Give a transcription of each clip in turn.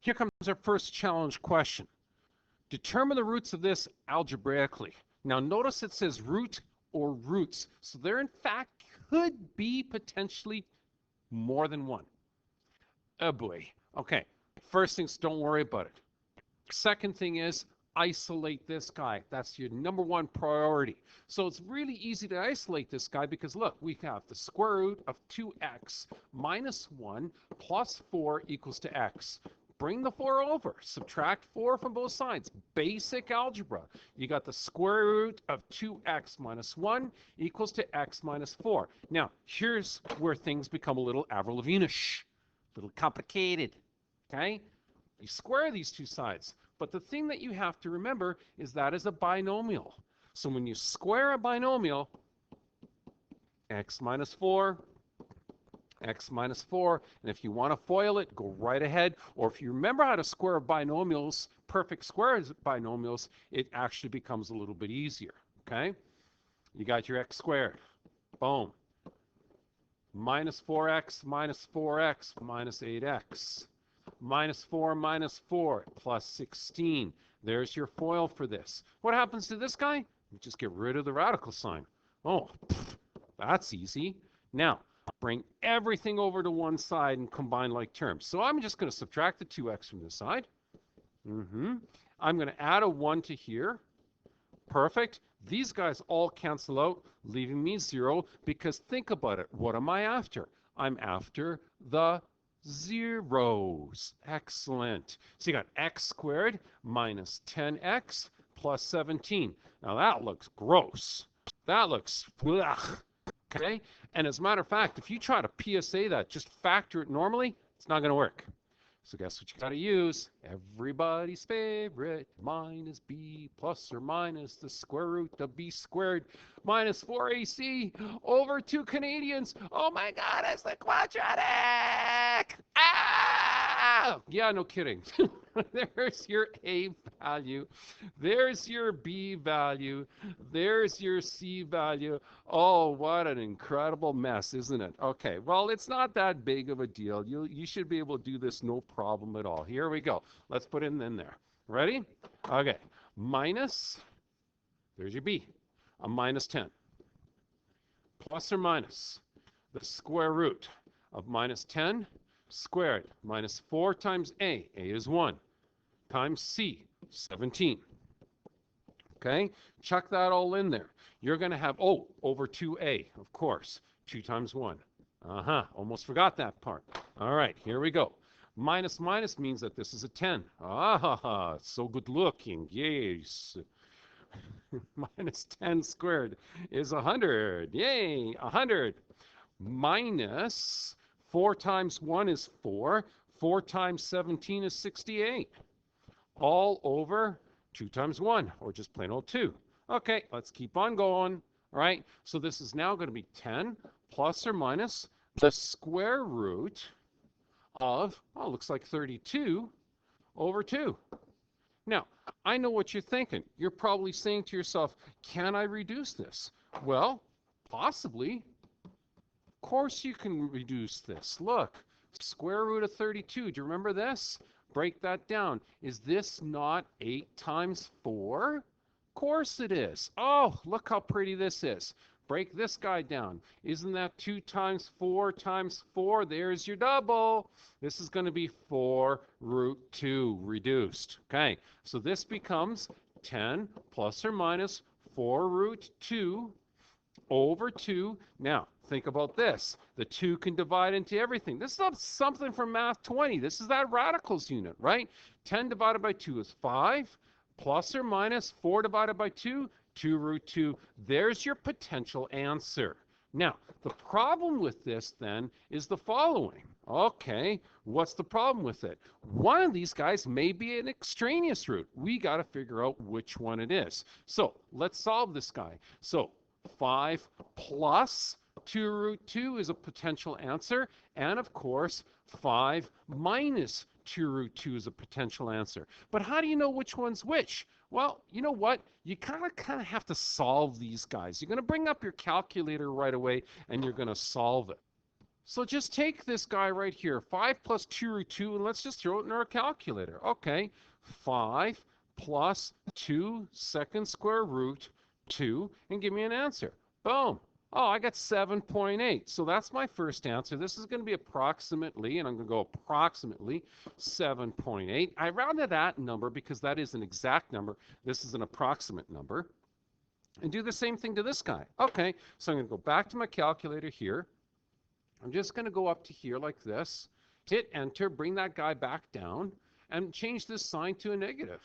Here comes our first challenge question. Determine the roots of this algebraically. Now notice it says root or roots. So there in fact could be potentially more than one. Oh boy. Okay. First things, don't worry about it. Second thing is isolate this guy. That's your number one priority. So it's really easy to isolate this guy because look, we have the square root of 2x minus 1 plus 4 equals to x. Bring the 4 over. Subtract 4 from both sides. Basic algebra. You got the square root of 2x minus 1 equals to x minus 4. Now, here's where things become a little Avril Lavigne-ish, a little complicated. Okay? You square these two sides. But the thing that you have to remember is that is a binomial. So when you square a binomial, x minus 4, x minus 4, and if you want to FOIL it, go right ahead. Or if you remember how to square binomials, perfect squares binomials, it actually becomes a little bit easier. Okay? You got your x squared. Boom. Minus 4x minus 4x minus 8x. Minus 4 minus 4 plus 16. There's your FOIL for this. What happens to this guy? You just get rid of the radical sign. Oh, that's easy. Now, bring everything over to one side and combine like terms. So I'm just going to subtract the 2x from this side. I'm going to add a 1 to here. Perfect. These guys all cancel out, leaving me 0, because think about it. What am I after? I'm after the zeros. Excellent. So you got x squared minus 10x plus 17. Now that looks gross. That looks, ugh. Okay? And as a matter of fact, if you try to PSA that, just factor it normally, it's not going to work. So guess what you got to use? Everybody's favorite minus b plus or minus the square root of b squared minus 4ac over 2 Canadians. Oh my God, it's the quadratic! Ah! Yeah, no kidding. There's your a value. There's your b value. There's your c value. Oh, what an incredible mess, isn't it? Okay, well, it's not that big of a deal. You should be able to do this no problem at all. Here we go. Let's put it in there. Ready? Okay. Minus, there's your b, a minus 10. Plus or minus the square root of minus 10 squared minus 4 times a is 1, times c, 17. Okay? Chuck that all in there. You're going to have, oh, over 2a, of course. 2 times 1. Almost forgot that part. All right, here we go. Minus minus means that this is a 10. So good looking. Yes. Minus 10 squared is 100. Yay, 100. Minus 4 times 1 is 4. 4 times 17 is 68. All over 2 times 1, or just plain old 2. Okay, let's keep on going. All right, so this is now going to be 10 plus or minus the square root of, oh, looks like 32 over 2. Now, I know what you're thinking. You're probably saying to yourself, can I reduce this? Well, possibly. Of course you can reduce this. Look, square root of 32. Do you remember this? Break that down. Is this not 8 times 4? Of course it is. Oh, look how pretty this is. Break this guy down. Isn't that 2 times 4 times 4? There's your double. This is going to be 4 root 2 reduced. Okay, so this becomes 10 plus or minus 4 root 2 over 2. Now, think about this. The 2 can divide into everything. This is something from Math 20. This is that radicals unit, right? 10 divided by 2 is 5, plus or minus 4 divided by 2, 2 root 2. There's your potential answer. Now, the problem with this then is the following. Okay, what's the problem with it? One of these guys may be an extraneous root. We got to figure out which one it is. So let's solve this guy. So 5 plus 2 root 2 is a potential answer. And of course, 5 minus 2 root 2 is a potential answer. But how do you know which one's which? Well, you know what? You kind of have to solve these guys. You're going to bring up your calculator right away and you're going to solve it. So just take this guy right here, 5 plus 2 root 2, and let's just throw it in our calculator. Okay, 5 plus 2 second square root 2, and give me an answer. Boom. Oh, I got 7.8. So that's my first answer. This is going to be approximately, and I'm going to go approximately 7.8. I rounded that number because that is an exact number. This is an approximate number. And do the same thing to this guy. Okay, so I'm going to go back to my calculator here. I'm just going to go up to here like this, hit enter, bring that guy back down, and change this sign to a negative.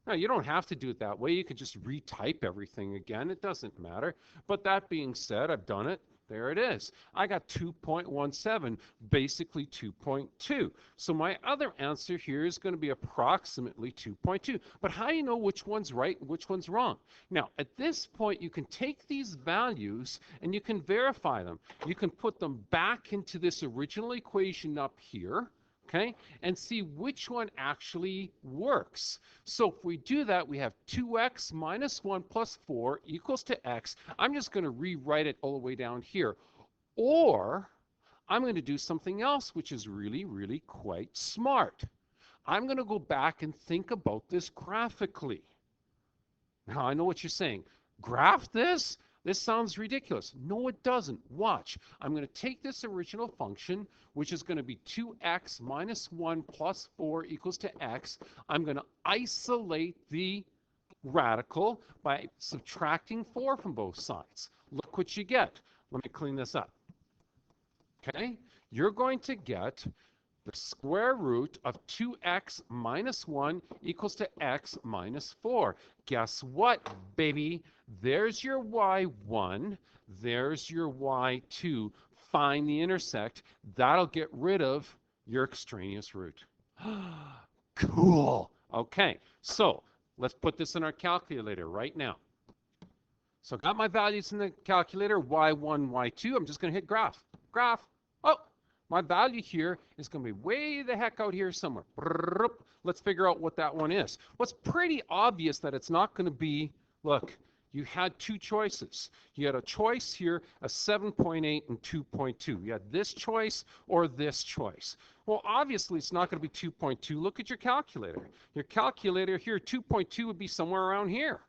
Now, you don't have to do it that way. You could just retype everything again. It doesn't matter. But that being said, I've done it. There it is. I got 2.17, basically 2.2. So my other answer here is going to be approximately 2.2. But how do you know which one's right and which one's wrong? Now, at this point, you can take these values and you can verify them. You can put them back into this original equation up here. Okay, and see which one actually works. So if we do that, we have 2x minus 1 plus 4 equals to x. I'm just going to rewrite it all the way down here. Or I'm going to do something else, which is really, really quite smart. I'm going to go back and think about this graphically. Now, I know what you're saying. Graph this? This sounds ridiculous. No, it doesn't. Watch. I'm going to take this original function, which is going to be 2x minus 1 plus 4 equals to x. I'm going to isolate the radical by subtracting 4 from both sides. Look what you get. Let me clean this up. Okay? You're going to get the square root of 2x minus 1 equals to x minus 4. Guess what, baby? There's your y1. There's your y2. Find the intersect. That'll get rid of your extraneous root. Cool. Okay, so let's put this in our calculator right now. So I got my values in the calculator, y1, y2. I'm just going to hit graph. Graph. Oh, my value here is going to be way the heck out here somewhere. Let's figure out what that one is. Well, it's pretty obvious that it's not going to be, look, you had two choices. You had a choice here, a 7.8 and 2.2. You had this choice or this choice. Well, obviously, it's not going to be 2.2. Look at your calculator. Your calculator here, 2.2 would be somewhere around here.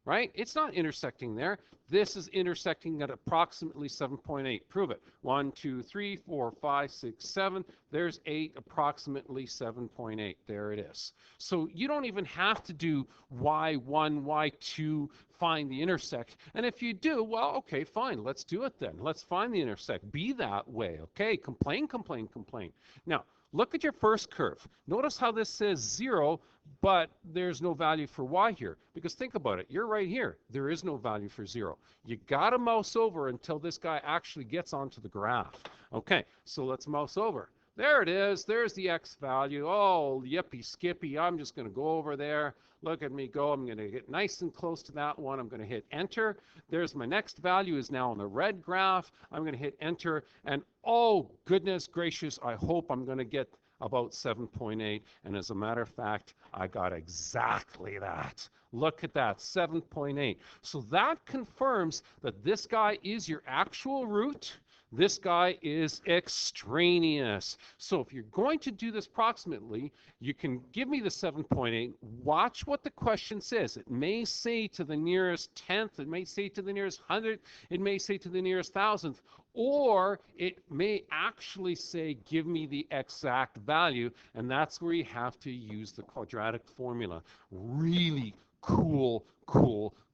Right? It's not intersecting there. This is intersecting at approximately 7.8. Prove it. 1, 2, 3, 4, 5, 6, 7. There's 8, approximately 7.8. There it is. So you don't even have to do y1, y2, find the intersect. And if you do, well, okay, fine. Let's do it then. Let's find the intersect. Be that way, okay? Complain, complain, complain. Now, look at your first curve. Notice how this says 0, but there's no value for y here. Because think about it. You're right here. There is no value for 0. You got to mouse over until this guy actually gets onto the graph. Okay, so let's mouse over. There it is. There's the x value. Oh, yippee skippy. I'm just going to go over there. Look at me go. I'm going to get nice and close to that one. I'm going to hit enter. There's my next value is now on the red graph. I'm going to hit enter. And oh, goodness gracious, I hope I'm going to get about 7.8. And as a matter of fact, I got exactly that. Look at that, 7.8. So that confirms that this guy is your actual root. This guy is extraneous. So if you're going to do this approximately, you can give me the 7.8. Watch what the question says. It may say to the nearest tenth. It may say to the nearest hundredth. It may say to the nearest thousandth. Or it may actually say, give me the exact value. And that's where you have to use the quadratic formula. Really cool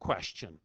question.